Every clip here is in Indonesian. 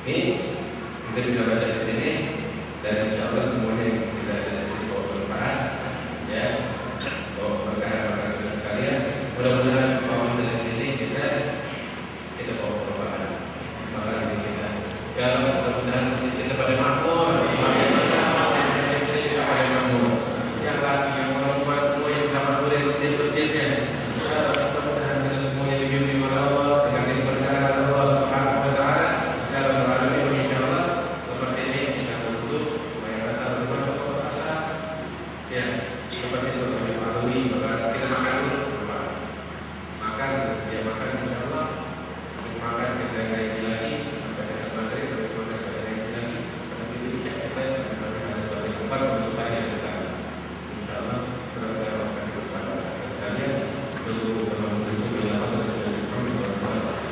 Ini kita bisa baca di sini dan insya Allah semuanya yang kita ada di sini bawa bermanfaat, ya, bawa berkah kita sekalian. Mudah-mudahan kalau dari sini kita bawa bermanfaat, maka kita ya mudah-mudahan kita pada makmur, semakin banyak kita pada makmur. Yang lagi yang orang tua semua yang sama boleh masjid-masjidnya. Mudah-mudahan kita semuanya dibimbing oleh Allah, dikasih berkah Allah Subhanahu wa taala. Dalam berada insyaallah lepas ini kita duduk supaya rasa lebih masuk ke rasa. Ya, lepas itu kami melalui bahwa kita makan dulu, makan terus dia makan insyaallah. Terus makan kita lagi sampai dekat maghrib, terus makan kita lagi. Terus itu bisa kita sampai ada balik tempat untuk tanya ke sana. Insyaallah mudah-mudahan Allah kasih kepada sekalian dulu dalam besok bila Allah dari kami salat.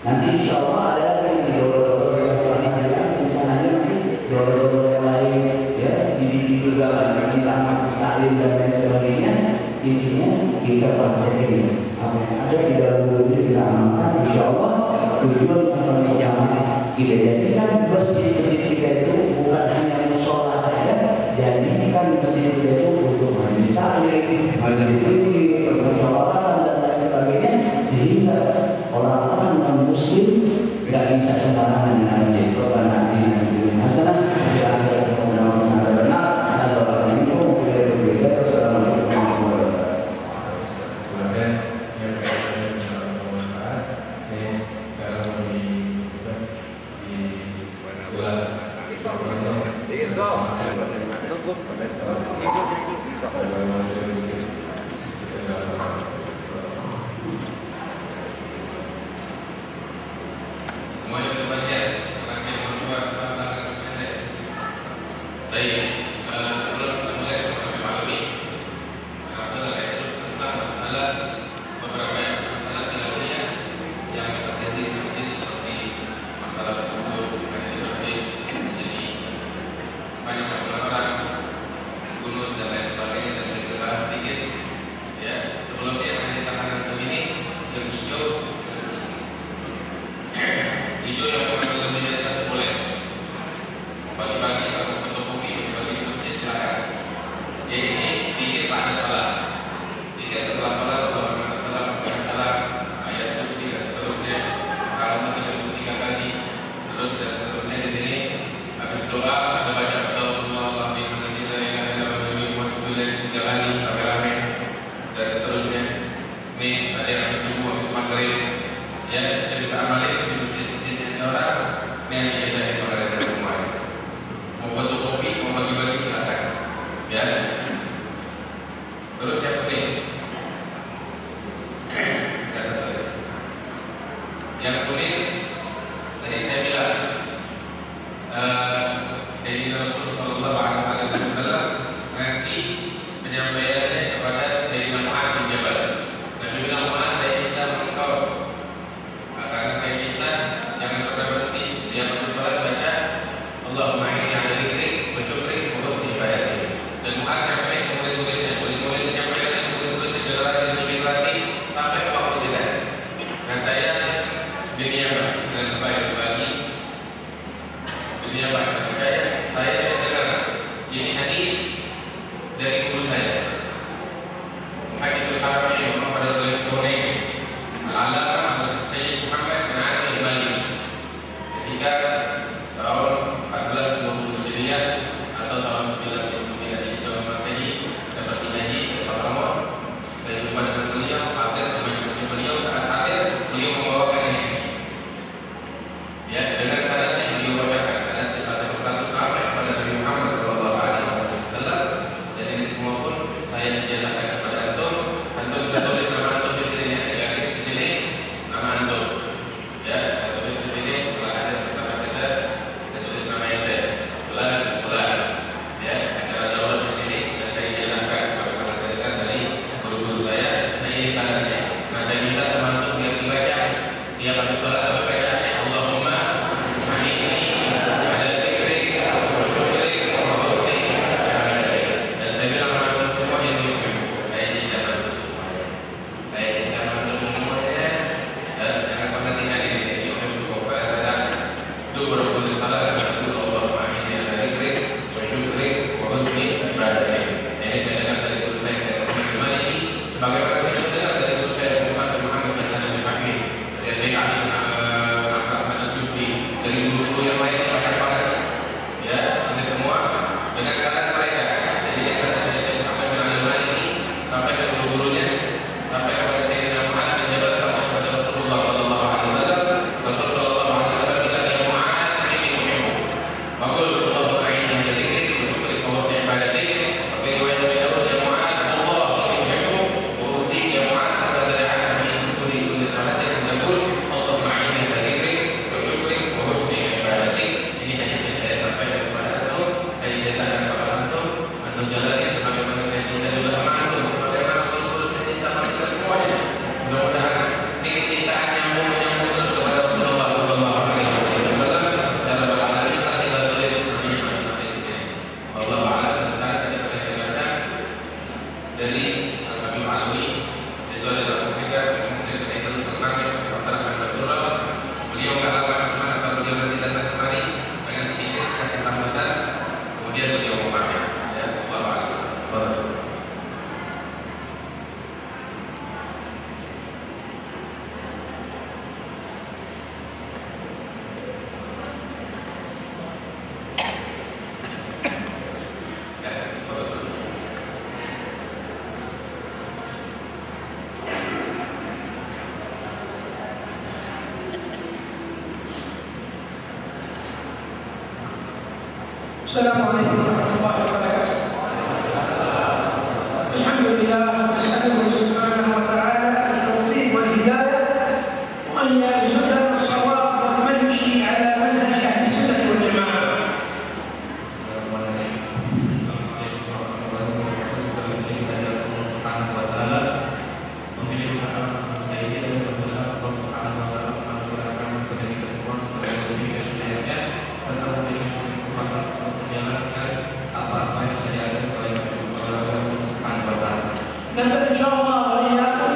Nanti insya Allah ada lagi rencananya nanti doa-doa yang lain, ya, dididik juga bagi rahmat salim dan lain sebagainya. Intinya kita praktekin apa yang ada di dalam dunia kita amalkan. Insya Allah tujuan utama kita jadikan masjid-masjid kita itu bukan hanya musola saja, jadikan masjid kita itu untuk majelis taklim, majelis zikir, permusyawaratan dan lain sebagainya, sehingga orang-orang non muslim nggak bisa sembarangan dengan masjid. Karena ini masalah yang ada benar ada orang itu berbeda. Assalamualaikum warahmatullahi wabarakatuh. Yang kaitannya dengan bermanfaat, sekarang di bulan semuanya berbahagia, anaknya berdua, tetangga pendek. Baik, sebelum kita mulai kami maklumi, kita terus tentang masalah beberapa masalah ilmiah yang terjadi di masjid seperti masalah kubur di masjid, jadi banyak pengeluaran, kunut dan lain sebagainya. Dan kita bahas sedikit, ya. Sebelumnya yang di tangan ini yang hijau yang kurang lebih dari satu boleh. Pagi-pagi atau untuk kopi, pagi di masjid silakan. Ya ini dikit pada salat, dikit setelah salat atau pada salat, ayat kursi dan seterusnya. Kalau 33 kali, terus dan seterusnya di sini. Habis doa ada baca Alhamdulillah alhamdulillah yang ada dalam 3 kali rame-rame dan seterusnya. Ini ada yang habis subuh, habis maghrib, ya kita bisa amalin di masjid-masjid orang yang diajarin kepada kita semuanya. Mau fotokopi, mau bagi-bagi silakan, ya. Terus yang penting, yang penting tadi saya bilang, Sayyidina Rasulullah SAW ngasih penyampaiannya kepada Sayyidina Mu'adz bin Jabal. Nabi bilang, Mu'adz, saya cinta sama engkau. Karena saya cinta, jangan pernah berhenti. Dia pada sholat baca Allahumma inni ala dzikrik wa syukrik wa husni ibadatik. Dan Mu'adz nyampein ke murid-muridnya, murid-murid nyampein ke murid-murid generasi demi generasi sampai ke waktu kita. Nah saya dunia Assalamualaikum warahmatullahi wabarakatuh. Alhamdulillah, nas'aluhu subhanahu wa ta'ala at-tawfiq wal hidayah wa an yarzuqana as-shawab wal manshi ala manhaj ahli sunnah wal jamaah. نبدأ إن شاء الله وإياكم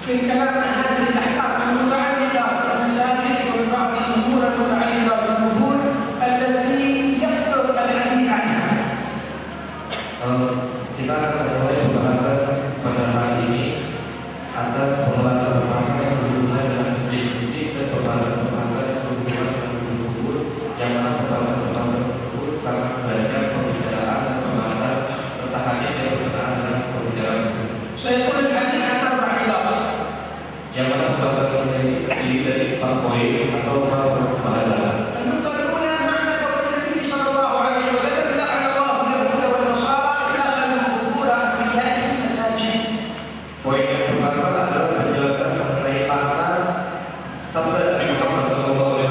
في الكلام عن هذه الأحكام المتعلقة بالمساجد ومن بعض الأمور المتعلقة بالقبور التي يكثر الحديث عنها. Kita akan mulai pembahasan pada hari ini atas pembahasan yang berhubungan dengan masjid-masjid dan pembahasan yang berhubungan dengan kubur, yang mana pembahasan tersebut sangat banyak pembicaraan dan pembahasan serta hadis yang berkenaan dengan pembicaraan tersebut. سيكون الحديث عن 4 عظات. Yang mana pembahasan ini terdiri dari 4 poin atau 4 pembahasan. النقطة الأولى معنى قول النبي صلى الله عليه وسلم لعن الله اليهود والنصارى اتخذوا قبور أنبيائهم مساجد. Poin yang pertama adalah penjelasan mengenai makna sabda Nabi Muhammad SAW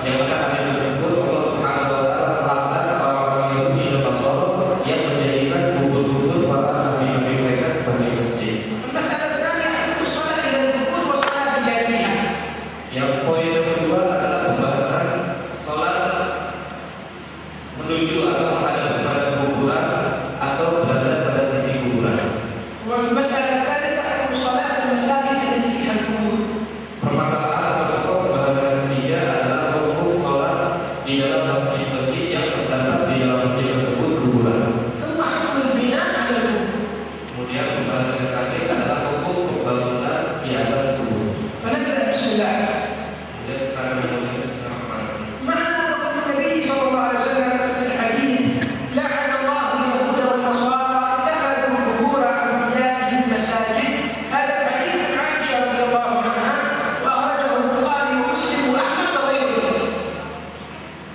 yang mana hadis tersebut Allah Subhanahu wa taala melaknat orang-orang Yahudi dan Nasara yang menjadikan kubur-kubur para nabi-nabi mereka sebagai masjid. المسألة الثانية حكم الصلاة إلى القبور وصلاة بجانبها. Yang poin yang kedua adalah pembahasan salat menuju atau menghadap kepada kuburan atau berada pada sisi kuburan. والمسألة الثالثة حكم الصلاة في المساجد التي فيها القبور. Permasalahan atau pembahasan ketiga adalah hukum sholat di dalam masjid-masjid yang terdapat di dalam masjid tersebut kuburan. ثم حكم البناء على القبور. Kemudian pembahasan yang terakhir adalah hukum pembangunan di atas kubur. فنبدأ بسم الله. Kemudian kita akan memulai Bismillahirrahmanirrahim. معنى قول النبي صلى الله عليه وسلم في الحديث لعن الله اليهود والنصارى اتخذوا قبور أنبيائهم مساجد. هذا الحديث عن عائشة رضي الله عنها وأخرجه البخاري ومسلم وأحمد وغيره.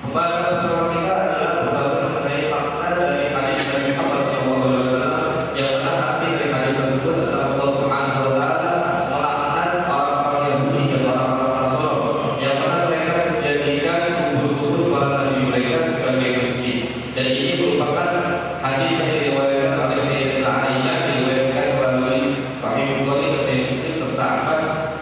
Pembahasan pertama kita adalah pembahasan mengenai makna dari hadis Nabi Muhammad SAW yang mana arti dari hadis tersebut adalah Allah Subhanahu wa taala melaknat orang-orang Yahudi dan orang-orang Nasara yang mana mereka menjadikan kubur-kubur para nabi mereka sebagai masjid. Dan ini merupakan hadis yang diriwayatkan oleh Sayyidatina Aisyah, diriwayatkan melalui Sahih Bukhari dan Sahih Muslim serta Ahmad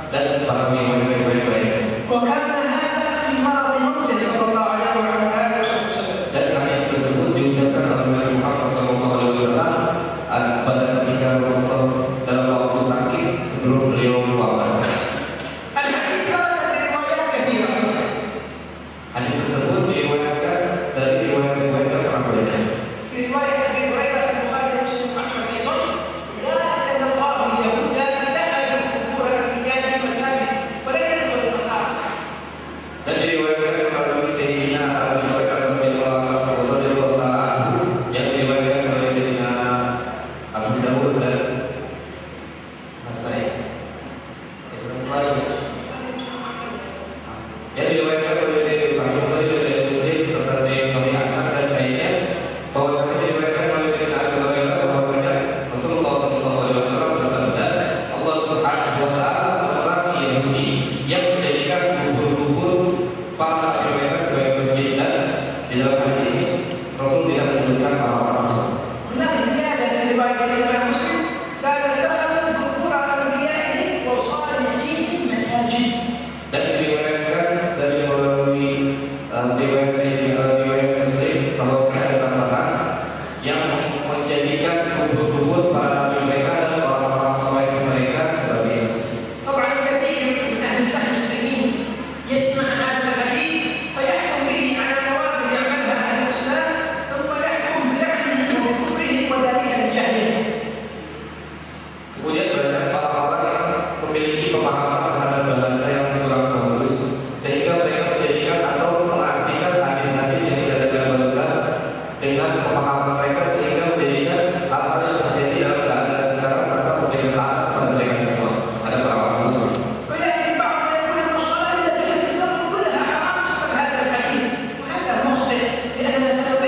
dan para riwayat-riwayat lainnya. وكان هذا في مرض موته صلى الله عليه وعلى آله وسلم. Dan hadis tersebut diucapkan oleh Nabi Muhammad SAW pada ketika Rasulullah dalam waktu sakit sebelum beliau wafat. الحديث ورد بروايات كثيرة. Hadis tersebut diriwayatkan dari riwayat-riwayat yang sangat banyak. في رواية أبي هريرة في البخاري ومسلم وأحمد أيضا لعن الله اليهود اتخذوا قبور أنبيائهم مساجد ولم يدخل النصارى. Dan diriwayatkan melalui Sayyidina Abu Hurairah radhiyallahu anhu yang diriwayatkan oleh Sayyidina Abu Dawud dan Nasai. Yang diriwayatkan oleh Sayyidina Sahih Bukhari dan Sahih Muslim serta Sahih Ahmad dan lainnya bahwasanya diriwayatkan oleh Sayyidina Abu Hurairah bahwasanya Rasulullah SAW bersabda, Allah Subhanahu wa taala memerangi Yahudi yang menjadikan kubur-kubur para nabi mereka sebagai masjid. Dan di dalam hadis ini Rasul tidak menyebutkan orang-orang Nasrani. هناك زيادة في رواية الإمام مسلم قال اتخذوا قبور أنبيائهم وصالحيهم مساجid. Dan diriwayatkan dari melalui riwayat riwayat Muslim bahwasanya ada tambahan yang menjadikan kubur-kubur para nabi mereka dan orang-orang saleh mereka sebagai masjid. طبعا كثير من أهل الفهم السليم يسمع هذا الحديث فيحكم به على مواقف يعملها أهل الإسلام ثم يحكم بلعنهم وبكفرهم وذلك لجهلهم. Kemudian banyak orang-orang yang memiliki pemahaman terhadap bahasa yang kurang bagus sehingga mereka menjadikan atau mengartikan hadis-hadis yang tidak ada barusan dengan pemahaman mereka sehingga menjadikan hal-hal yang terjadi dalam keadaan sekarang serta memberikan taat kepada mereka semua. Ada orang-orang Muslim. ويأتي بعض يقول أن الصلاة إلى جهة القبر كلها حرام بسبب هذا الحديث وهذا مخطئ لأننا سنبين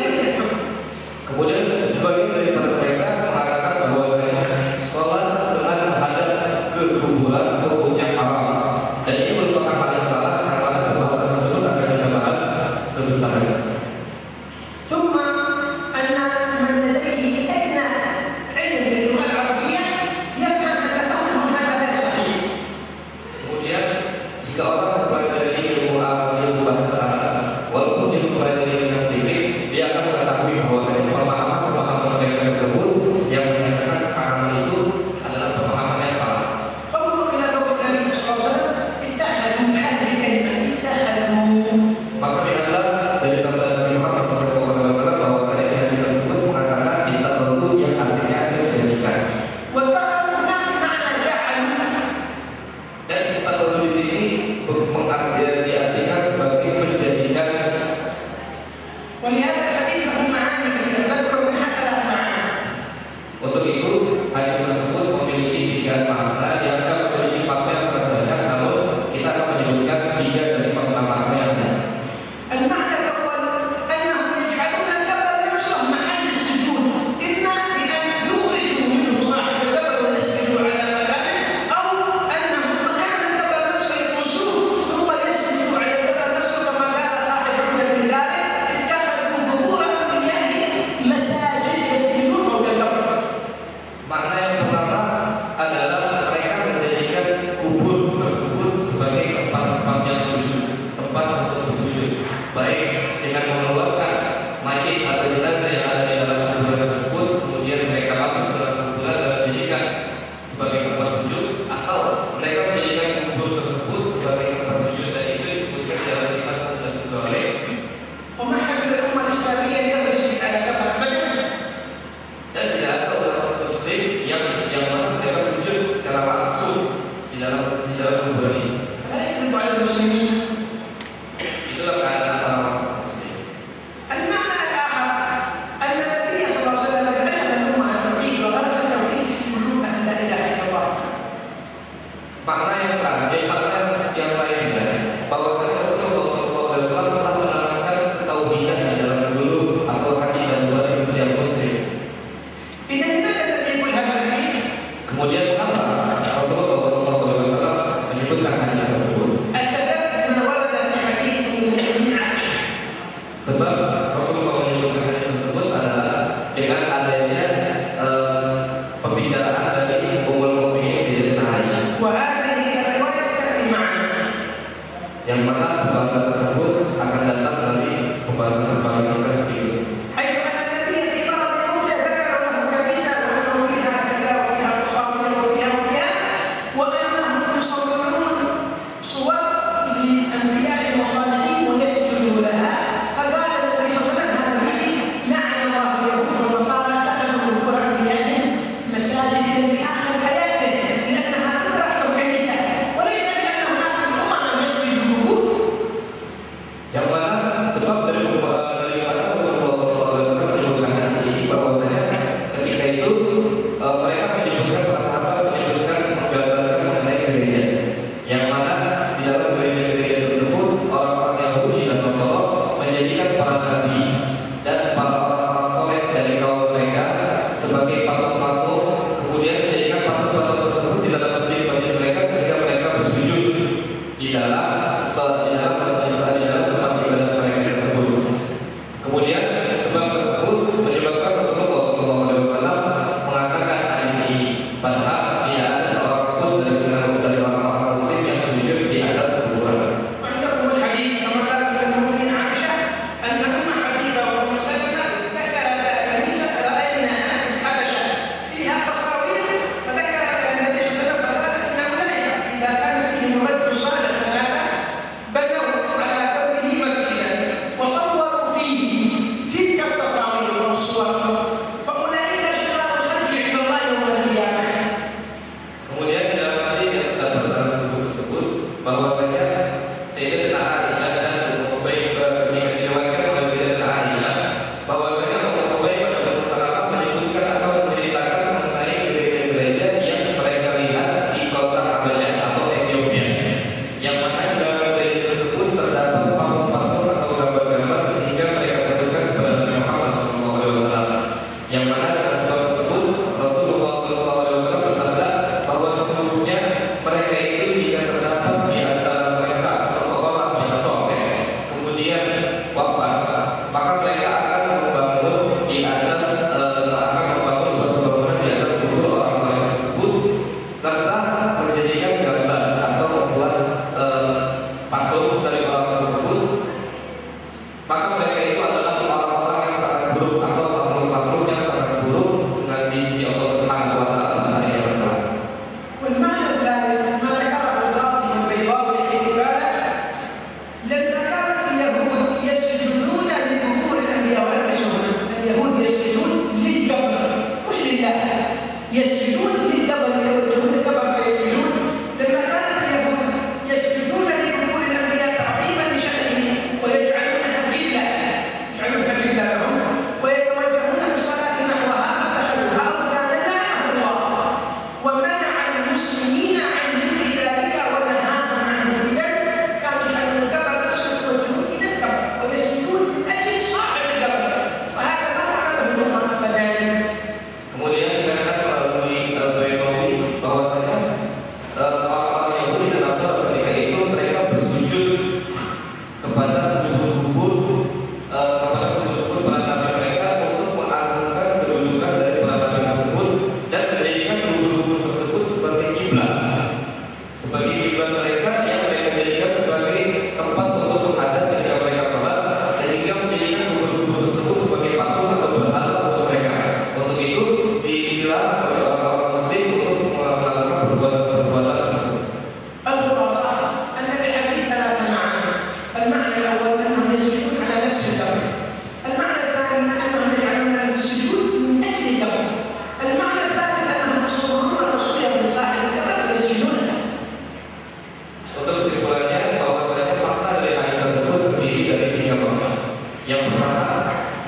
Jika orang mempelajari ilmu bahasa Arab, walaupun dia mempelajari sedikit, dia akan mengetahui bahwasanya pemahaman mereka tersebut yang menyatakan pemahaman itu adalah pemahaman yang salah. Maka lihatlah dari sabda Nabi Muhammad SAW bahwasanya di hadis tersebut mengatakan ittakhadhu yang artinya menjadikan. Dan ittakhadhu di sini diartikan sebagai menjadikan. Untuk itu hadis tersebut memiliki 3 makna yang akan memiliki makna yang sangat banyak, namun kita akan menyebutkan 3 dari makna-makna yang ada. المعنى الأول أنهم يجعلون الجبل نفسه محل السجود، إما بأن يخرجوا منه صاحب الجبل ويسجدوا على مكانه، أو أنهم مكان الجبل نفسه يطمسوه ثم يسجدوا على الجبل نفسه كما كان صاحب عمدة ذلك، اتخذوا قبور أنبيائهم مساجد يسجدون فوق الجبل. Makna yang pertama adalah mereka menjadikan kubur tersebut sebagai tempat-tempat yang sujud, tempat untuk bersujud, baik dengan mengeluarkan mayit atau jenazah yang ada di dalam kuburan tersebut, kemudian mereka masuk ke dalam kuburan dan menjadikan sebagai tempat sujud, atau mereka menjadikan kubur tersebut sebagai tempat sujud, dan itu disebutkan dalam kitab Al-Ghali. ومحل الأمة الإسلامية يجب على جبل أبدا. Dan tidak ada orang muslim yang mana mereka sujud secara langsung di dalam kuburan ini. فلا يجب على المسلمين. Itulah keadaan orang muslim. المعنى الآخر أن النبي صلى الله عليه وسلم علم الأمة التوحيد وغرس التوحيد في قلوبها لا إله إلا الله. Makna yang terakhir, makna yang lainnya, bahwasanya Rasulullah SAW telah menanamkan ketauhidan di dalam qulub atau hati dan nurani setiap muslim. إذا لماذا لم يقل هذا الحديث؟ Kemudian mengapa Rasulullah SAW menyebutkan hadis tersebut? السبب ما ورد في حديث ابن عائشة. Sebab Rasulullah menyebutkan hadis tersebut adalah dengan adanya pembicaraan dari Ummul Mukminin Sayyidatina Aisyah, وهذه الرواية ستأتي معنا. yang mana pembahasan tersebut akan datang dari pembahasan kita berikut. حيث أن النبي في مرض الموتى ذكر له كنيسة وأنه فيها كذا وفيها مصابيح وفيها وأنهم يصورون صور للأنبياء والصالحين ويسجدوا لها، فقال النبي صلى الله عليه وسلم هذا الحديث لعن الله اليهود والنصارى اتخذوا قبور أنبيائهم مساجد في آخر حياتهم لأنها تدرك كنيسة وليس لأنهم آخر الأمة أن يسجدوا القبور. Yang mana sebab dari mana Rasulullah SAW menyebutkan hadis ini, bahwasanya ketika itu mereka menyebutkan para sahabat menggambarkan mengenai gereja, yang mana di dalam gereja-gereja tersebut orang-orang Yahudi dan Nasrani menjadikan para nabi dan para orang-orang soleh dari kaum mereka sebagai patung-patung, kemudian menjadikan patung-patung tersebut di dalam masjid-masjid mereka sehingga mereka bersujud di dalam tempat ibadah mereka tersebut. Kemudian sebab tersebut menyebabkan Rasulullah SAW mengatakan hadis ini, padahal tidak ada seorang pun dari orang-orang muslim yang sujud di atas kuburan. وعندكم الحديث كما قالت المؤمنين عائشة أن أم حبيبة وأم سلمة ذكرت كنيسة رأيناها بالحبشة فيها تصاوير، فذكرت النبي صلى الله عليه وسلم فقالت إن أولئك إذا كان فيهم رجل صالح ثلاثة بنوا على قبره مسجدا وصوروا فيه تلك التصاوير والصور فأولئك شرار الخلق عند الله يوم القيامة. Kemudian di dalam hadis yang terdapat dalam buku tersebut, bahwasanya Sayyidatina Aisyah dan Ummu Ubayyah diriwayatkan oleh Sayyidatina Aisyah bahwasanya Ummu Ubayyah pada buku Salamah menyebutkan atau menceritakan mengenai gereja-gereja yang mereka lihat di kota Habasyah atau Ethiopia, yang mana di dalam gereja tersebut terdapat patung-patung atau gambar-gambar sehingga mereka satukan kepada Nabi Muhammad SAW, yang mana dengan sebab tersebut Rasulullah SAW bersabda bahwa sesungguhnya mereka itu jika terdapat di antara mereka yang mereka jadikan sebagai tempat untuk menghadap ketika mereka sholat, sehingga menjadikan kubur-kubur tersebut sebagai patung atau berhala untuk mereka. Untuk itu dilarang oleh orang-orang Muslim untuk melakukan perbuatan tersebut. الخلاصة أن للحديث ثلاث معاني. المعنى الأول أنهم يسجدون على نفس القبر. المعنى الثاني أنهم يجعلون السجود من أجل القبر. المعنى الثالث أنهم يصورون الرسول لصاحب القبر فيسجدون له. Untuk kesimpulannya bahwasanya makna dari hadis tersebut terdiri dari tiga makna. Yang pertama,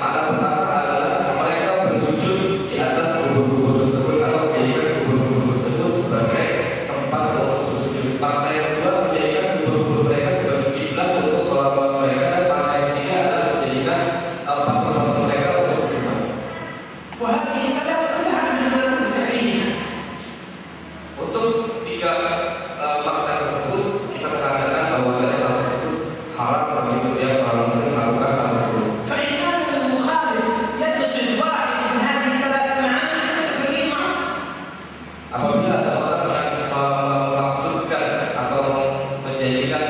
makna pertama adalah mereka bersujud di atas kubur-kubur tersebut atau menjadikan kubur-kubur tersebut sebagai tempat untuk bersujud. Makna yang kedua, menjadikan kubur-kubur mereka sebagai kiblat untuk sholat-sholat mereka. Dan makna yang ketiga adalah menjadikan patung-patung mereka untuk bersembah. وهذه ثلاث كلها مهمة بتحريمها. Untuk tiga makna tersebut kita mengatakan bahwasanya hal tersebut haram bagi setiap orang muslim melakukan hal tersebut. فإن كان المخالف يقصد واحد من هذه الثلاث معاني فالتفريق معه. Apabila ada orang yang memaksudkan atau menjadikan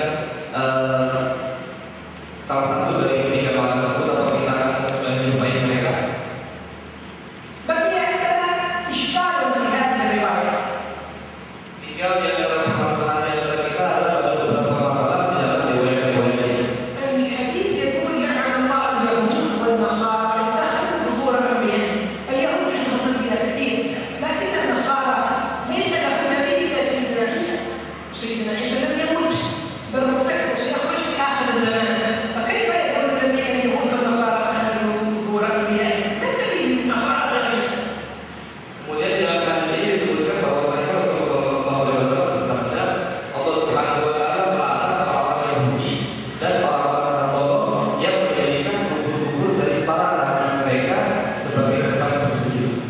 salah satu dari ketiga makna tersebut, atau kita akan menjumpai mereka. بقي عندنا إشكال في هذه الرواية. Tinggal di antara permasalahan yang ada kita adalah ada beberapa masalah di dalam riwayat-riwayat ini. الحديث يقول لعن الله اليهود والنصارى اتخذوا قبور أنبياء. اليهود عندهم أنبياء كثير، لكن النصارى ليس لهم نبي إلا سيدنا عيسى. سيدنا عيسى لم يمت بل رفع وسيخرج في آخر الزمان، فكيف يكون نبي اليهود والنصارى اتخذوا قبور أنبياء؟ من نبي النصارى غير عيسى؟ Kemudian di dalam hadis ini disebutkan bahwasanya Rasulullah SAW bersabda, Allah Subhanahu Wa Taala melaknat orang-orang Yahudi dan orang-orang Nasrani yang menjadikan kubur-kubur dari para nabi mereka sebagai tempat bersujud.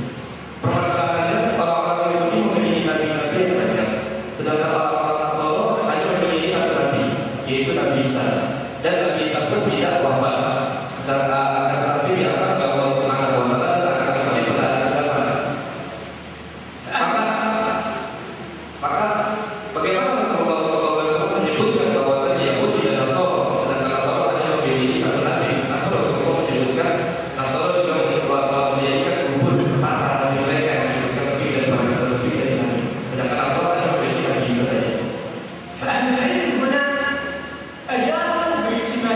Permasalahannya, orang-orang Yahudi memiliki nabi-nabi yang banyak, sedangkan orang-orang Nasrani hanya memiliki satu nabi, yaitu Nabi Isa. Dan Nabi Isa pun tidak wafat. Sedangkan Nabi dianggap bahwa Allah Subhanahu Wa Taala akan kembali pada akhir zaman. Maka bagaimana Rasulullah SAW menyebutkan bahwasanya Yahudi dan Nasrani, sedangkan Nasrani hanya memiliki satu nabi? Kenapa Rasulullah menyebutkan Nasrani juga menjadikan kubur para nabi mereka yang menyebutkan lebih dari nabi, sedangkan Nasrani hanya memiliki nabi Isa saja? فأهل العلم هنا أجابوا باحتمال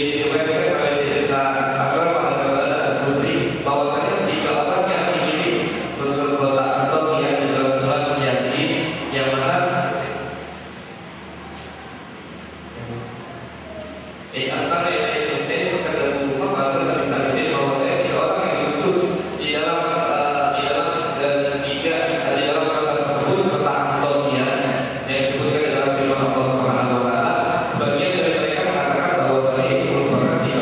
diriwayatkan oleh Sayyidina Akrab As-Sudri bahwasanya 3 orang yang dikirim ke kota Antokia di dalam surat Yasin, yang mana asal dari Islam berkata bahwa Nabi Sallallahu bahwasanya 3 orang yang diutus di dalam kota tersebut, kota Antokia, yang disebutkan dalam firman Allah Subhanahu wa taala. Sebagian dari mereka mengatakan bahwasanya itu merupakan 3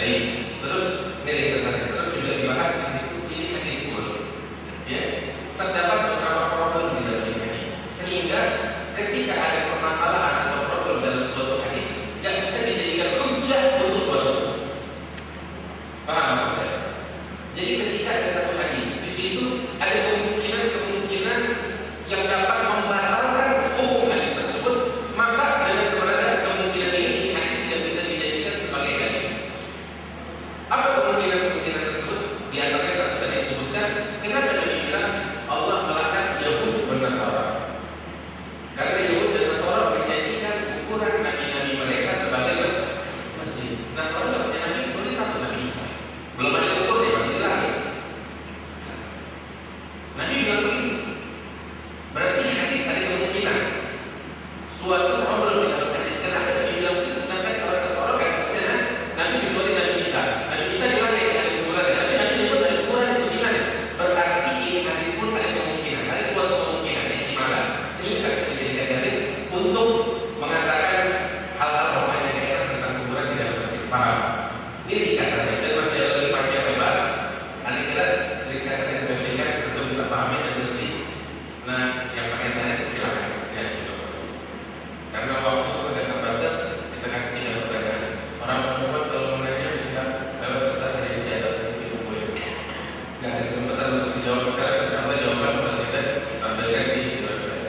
Baik, terus ini kesannya, terus juga dibahas di situ ini hadis pun, ya terdapat beberapa problem di dalam hadis, sehingga ketika ada permasalahan atau problem dalam suatu hadis, nggak bisa dijadikan hujah untuk suatu. Paham maksudnya? Jadi ketika ada satu hadis, di situ ada kemungkinan yang dapat membatalkan hukum hadis tersebut, maka dengan keberadaan kemungkinan ini hadis tidak bisa dijadikan sebagai dalil. Apa kemungkinan tersebut? Di antaranya satu tadi disebutkan, kenapa Nabi bilang Allah melaknat Yahud dan Nasara? Karena Yahud dan Nasara menjadikan ukuran nabi-nabi mereka sebagai masjid. Nasara tidak punya nabi kecuali satu, Nabi Isa. Belum ada ukurnya, masih di langit. Nabi bilang begini. Berarti hadis ada kemungkinan suatu problem di dalam hadis. Kenapa Nabi bilang begitu? Sedangkan orang Nasara kan punya nabi kecuali Nabi Isa. Nabi Isa di langit ada ukurannya, tapi Nabi menyebut ada ukuran itu gimana? Berarti ini hadis pun ada kemungkinan, ada suatu kemungkinan ihtimalan, sehingga bisa dijadikan dalil untuk mengatakan hal-hal yang daerah tentang kuburan di dalam masjid. Paham? Ini ringkasannya dan masih ada lebih panjang lebar. Anda kira ringkasan yang saya berikan untuk bisa pahami dan mengerti. Nah, yang pengen tanya silakan ya, gitu. Karena waktu agak terbatas, kita kasih 3 pertanyaan. Orang perempuan kalau mau nanya bisa lewat kertas saja dicatat di buku ini. Nggak ada kesempatan untuk dijawab sekarang, insya Allah jawaban kalau tidak tampilkan di website.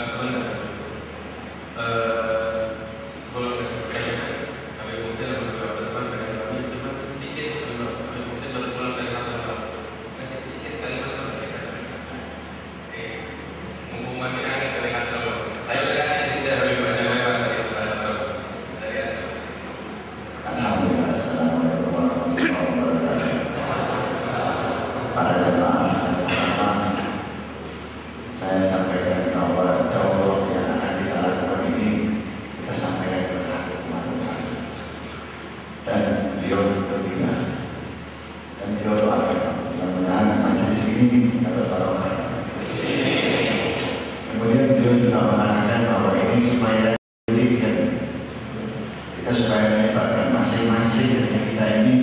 Sebentar. Sebelum kasih pertanyaan, Habib Muhsin yang beberapa depan dengan kami cuma sedikit. Habib Muhsin baru pulang dari kantor, kasih sedikit kalimat mereka. Oke, mumpung masih hangat dari kantor, saya berkata tidak lebih banyak lewat dari kantor. Saya Alhamdulillah, assalamualaikum warahmatullahi wabarakatuh. Para jemaah yang pertama, saya sampaikan bahwa dakwah yang akan kita lakukan ini kita sampaikan kepada umat dan beliau bergembira dan beliau doakan mudah-mudahan majelis ini dapat barokah. Kemudian beliau juga mengatakan bahwa ini supaya kita supaya melibatkan masing-masing dari kita ini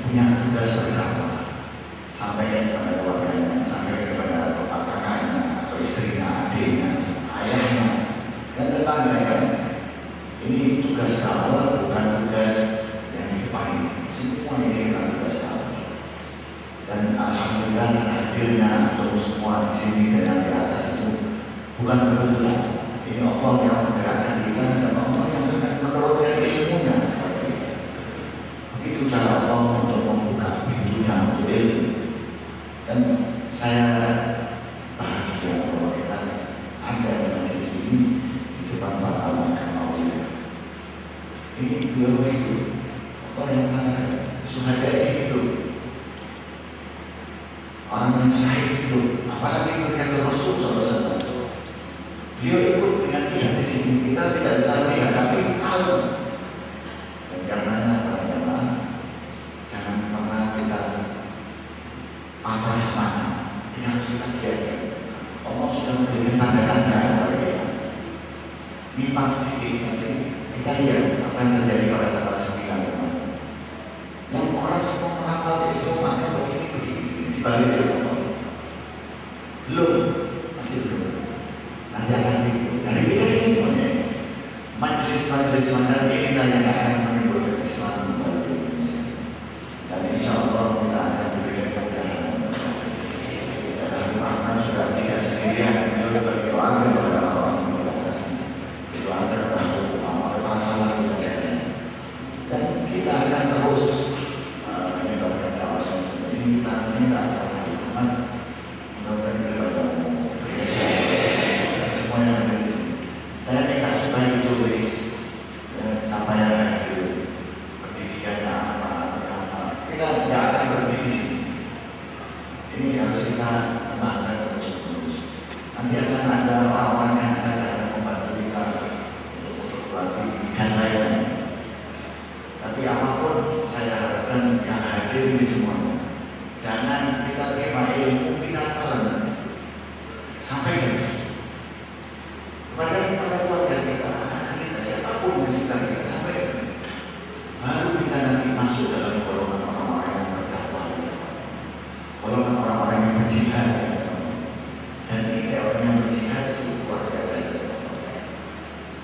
punya tugas berdakwah, sampaikan kepada keluarganya, sampaikan kepada kakaknya atau istrinya, adiknya, ayahnya dan tetangganya. Ini tugas dakwah, bukan tugas yang di depan ini. Semua ini bukan tugas dakwah. Dan alhamdulillah hadirnya untuk semua di sini dan di atas itu bukan kebetulan. Ini Allah yang menggerakkan kita dan Allah yang akan menurunkan ilmunya kepada kita. Begitu cara Allah untuk membuka pintunya untuk ilmu. Dan saya bahagia bahwa kita ada di majelis ini di depan para ulama aulia. Ini beliau hidup. Apa yang mengatakan syuhada ini hidup. Orang yang syahid hidup. Apalagi memberikan Rasul SAW. Beliau ikut dengan kita di sini. Kita tidak bisa lihat, tapi tahu. Dan karenanya para jemaah, jangan pernah kita patah semangat. Ini harus kita biarkan. Allah sudah memberikan tanda-tanda kepada kita. Nimpak sedikit, tapi kita lihat apa yang terjadi pada tanggal 9 kemarin. Yang orang semua merapal istiqomahnya begini-begini dibalik semua. Belum, masih belum. Nanti akan dari kita ini semuanya. Majelis-majelis mandar ini yang akan menimbulkan Islam di Indonesia. Dan insya Allah kita akan diberikan kemudahan. Dan Habib Ahmad juga tidak sendirian. Beliau berdoakan kepada orang-orang di atasnya. Berdoakan kepada orang-orang masalah di atasnya. Dan kita akan terus menyebarkan dakwah ini. Kita minta kepada Habib Ahmad mudah-mudahan daripada semua yang ada di sini. Saya minta supaya ditulis sampai hadir pendidikannya apa. Kita tidak akan berhenti di sini. Ini harus kita kembangkan terus-menerus. Nanti akan ada orang-orang yang akan datang membantu kita untuk pelatih dan lain-lain. Tapi apapun saya harapkan yang hadir di semuanya. Jangan kita terima ilmu kita telan sampai kepada keluarga kita, anak-anak kita sekali kita sampaikan. Baru kita nanti masuk dalam golongan orang-orang yang bertakwa, golongan orang-orang yang berjihad. Dan ini orang yang berjihad itu luar biasa.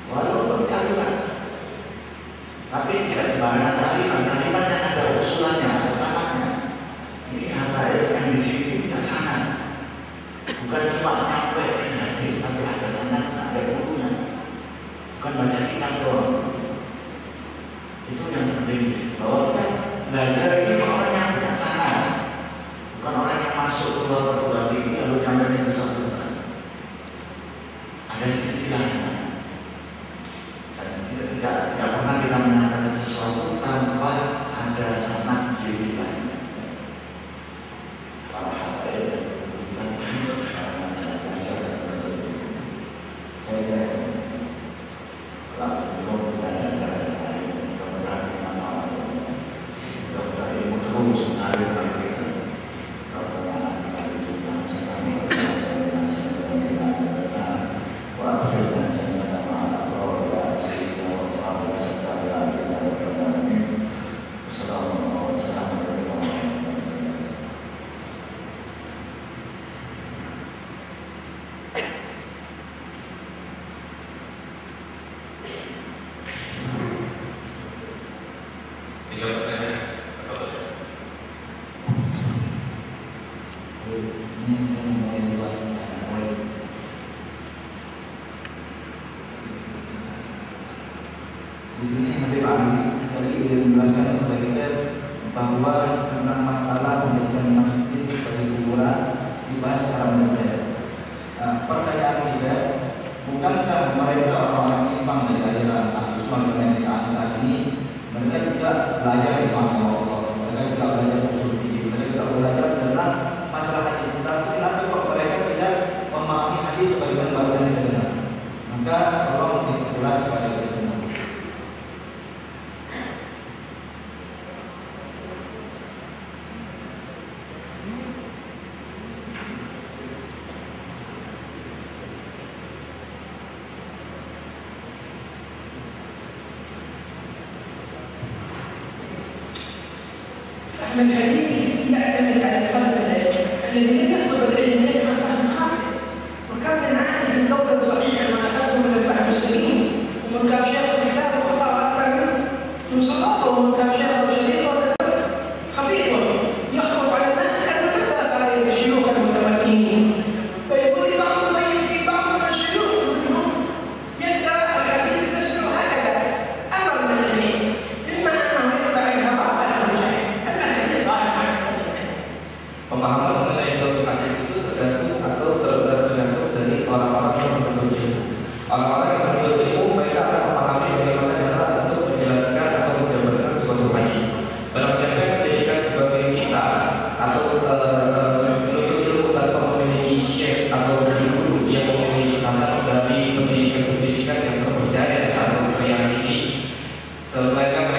Walaupun kalimat, tapi tidak sembarangan kalimat yang ada usulannya, ada sanadnya. Ini habaib yang di sini tidak sanad, bukan cuma menyampaikan hadis, tapi ada sanadnya, ada gurunya, bukan baca kitab doang. Itu yang penting, bahwa kita belajar ini orang yang punya sanad, bukan orang yang masuk keluar perguruan tinggi lalu nyampaikan sesuatu, bukan. Ada silsilahnya. Tidak pernah kita menyampaikan sesuatu tanpa ada sanad silsilahnya. Para habaib dan kita belajar dan belajar. Saya kalau kita belajar yang lain, mudah-mudahan bermanfaat. Mudah-mudahan ilmu terus mengalir pada kita. Rabbana atina fid dunya hasanah wa fil akhirati hasanah wa qina adzabannar. Wa akhirna jannata ma'al abrar ya aziz ya ghafar ya sattar ya alim ya rabbal alamin. Wassalamualaikum warahmatullahi wabarakatuh. Tiga pertanyaan. Apa tuh? Di sini Habib Ali tadi sudah menjelaskan kepada kita bahwa tentang masalah pendidikan masjid bagi kuburan dibahas secara mendetail. Pertanyaan kita, bukankah mereka orang iman dari ajaran Ahlus Sunnah wal Jamaah saat ini mereka juga belajar iman Allah, mereka juga belajar usul fikih, mereka juga belajar tentang masalah hadis. Tapi kenapa kok mereka tidak memahami hadis sebagaimana bacaan yang benar? Maka tolong diperjelas kepada kita semua. فهم الحديث يعتمد على طلب العلم، الذي لم يطلب العلم يفهم فهم خاطئ، وكم من عالم بالقول صحيح ما اخذه من الفهم السليم، ومن كان شيخ كتاب وقرأ اكثر من صلاته، ومن كان شيخ شديد وكثر خبيث يخرج على الناس حتى لا درس عليه الشيوخ المتمكنين، ويقول لي بعض طيب في بعض من الشيوخ منهم يقرأ الحديث يفسره هكذا امر من الاثنين، اما انه يتبع الهوى او الجهل. Pemahaman mengenai suatu hadis itu tergantung dari orang-orang yang menuntut ilmu. Orang-orang yang menuntut ilmu mereka akan memahami bagaimana cara untuk menjelaskan atau menjabarkan suatu hadis. Barang siapa yang menjadikan sebagai kita atau menuntut ilmu tanpa memiliki syekh atau guru yang memiliki sanad dari pendidikan yang terpercaya atau teriyakini, mereka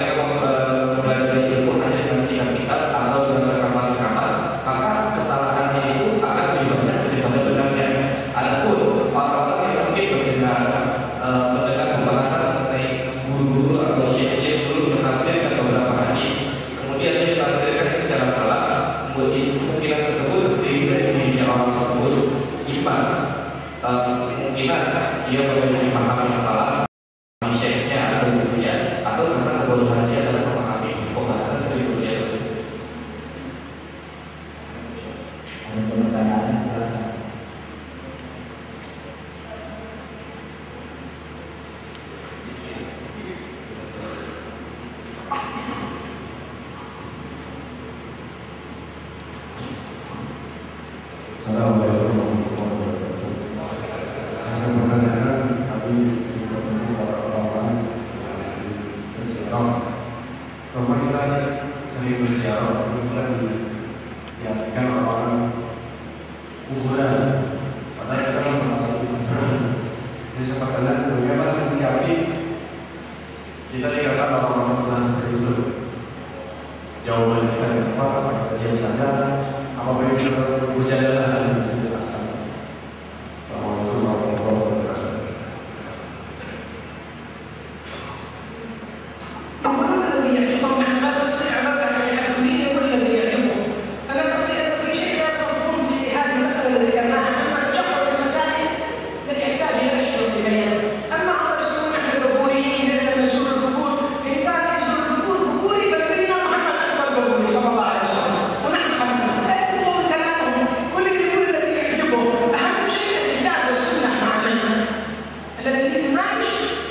belajar ilmu hanya dengan kitab-kitab atau dengan rekaman-rekaman, maka kesalahannya itu akan lebih banyak daripada benarnya. Adapun orang-orang yang mungkin mendengar pembahasan mengenai guru-guru atau syekh-syekh dulu menafsirkan beberapa hadis, kemudian dia menafsirkan secara salah, kemungkinan tersebut terdiri dari dirinya orang tersebut iman, kemungkinan dia memiliki paham yang salah syekhnya atau gurunya, atau karena kebodohan dia dalam memahami pembahasan dari gurunya tersebut. Ada pertanyaan, silakan. Assalamualaikum warahmatullahi wabarakatuh. Saya menanyakan, tapi sedikit untuk orang-orang berziarah. Selama kita sering berziarah, kemudian diartikan orang kuburan. Padahal kita kan mengenal kuburan. Jadi siapa kalian bagaimana menyikapi kita dikatakan orang-orang kuburan seperti itu? Jawaban kita yang apa? Diam saja. Apa yang kita berjalan dan tidak asal. Assalamualaikum warahmatullahi wabarakatuh.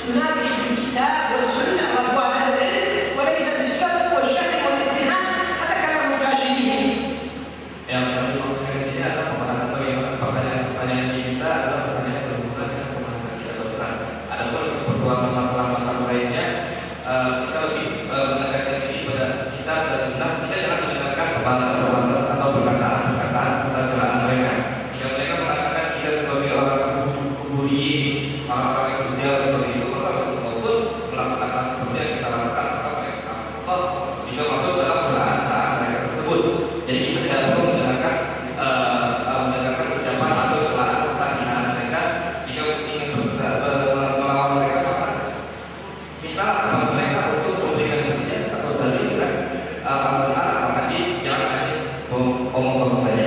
يناقش بالكتاب والسنة وأقوال أهل العلم وليس بالسب والشتم والاتهام. هذا كلام الفاشلين. Yang tadi maksudnya di sini adalah pembahasan bagaimana pertanyaan kita adalah pertanyaan yang berhubungan dengan pembahasan kita barusan. Adapun perluasan masalah-masalah lainnya, kita lebih menekankan ini pada kita dan sunnah. Kita jangan mendengarkan pembahasan-pembahasan atau perkataan-perkataan serta celaan mereka. Jika mereka mengatakan kita sebagai orang kebudayaan, orang-orang yang bersial seperti itu, maka Rasulullah pun melakukan hal seperti yang kita lakukan. Maka mereka Rasulullah juga masuk dalam celaan-celaan mereka tersebut. Jadi kita tidak perlu mendengarkan ucapan atau celaan serta hinaan mereka. Jika ingin melawan mereka, maka mintalah kepada mereka untuk memberikan hujah atau dalil dengan Al-Quran atau hadis, jangan hanya omong kosong saja.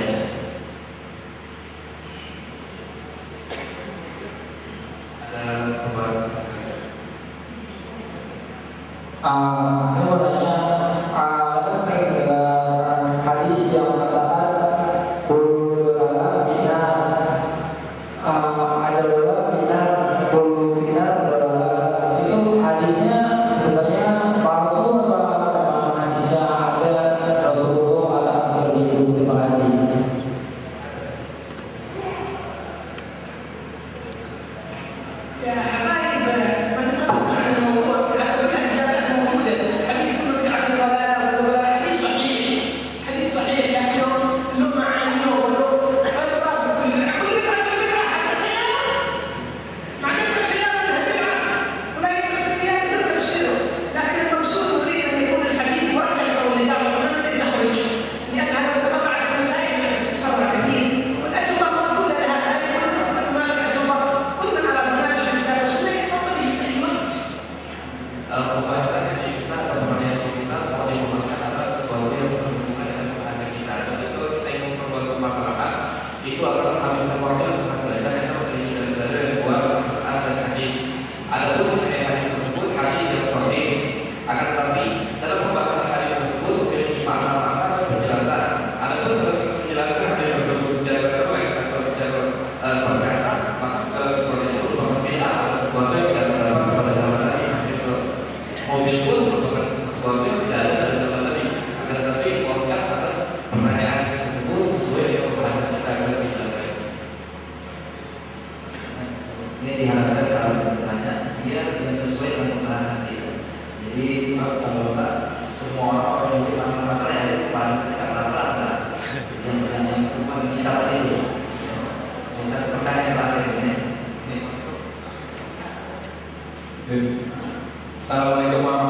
Ada pembahasan. Ini mau nanya, kita sering dengar hadis yang mengatakan kullulah binar, adalah binar, kullu binar adalah. Itu hadisnya sebenarnya palsu atau hadisnya ada Rasulullah katakan seperti itu? Terima kasih. يا حبايب من نقطع عن الموضوع هذا بالأجابة موجودة. حديث كل بدعة ضلالة والضلالة حديث صحيح، حديث صحيح لكن له معاني وله الراب كل بدعة حتى السيارة. معناتها السيارة لها بدعة ولا يلبس الثياب له تفسيره، لكن المقصود أريد أن يكون الحديث مركز حول بعض العلماء نخرج، لأن هذا تفرعت المسائل التي تتفرع كثير والأجوبة موجودة لها. لا يكون ما في أجوبة كل من أراد مناقشة الكتاب والسنة يتفضل في أي وقت. Pembahasannya di kita atau pertanyaan kita mau dimulakan adalah sesuatu yang berhubungan dengan pembahasan kita. Dan itu kita ingin memperluas permasalahan itu akan menghabiskan waktu yang sangat banyak karena memiliki dalil yang kuat Al-Quran dan hadis. Adapun mengenai hadis tersebut, hadis yang sahih, akan tetapi dalam pembahasan hadis tersebut memiliki makna-makna dan penjelasan. Adapun dalam penjelasan hadis tersebut secara tertulis atau secara perkata, maka segala sesuatu yang merupakan bid'ah atau sesuatu yang tidak terdapat pada zaman Nabi sampai mobil pun merupakan sesuatu yang tidak ada pada zaman Nabi. Akan tetapi dikuatkan atas pertanyaan tersebut sesuai dengan pembahasan kita akan dijelaskan. Ini diharapkan kalau bertanya dia yang sesuai dengan pembahasan kita. Jadi kalau Pak semua orang yang masalah-masalah yang paling dekat lah yang bukan kita itu. Misal pertanyaan terakhir ini. Assalamualaikum warahmatullahi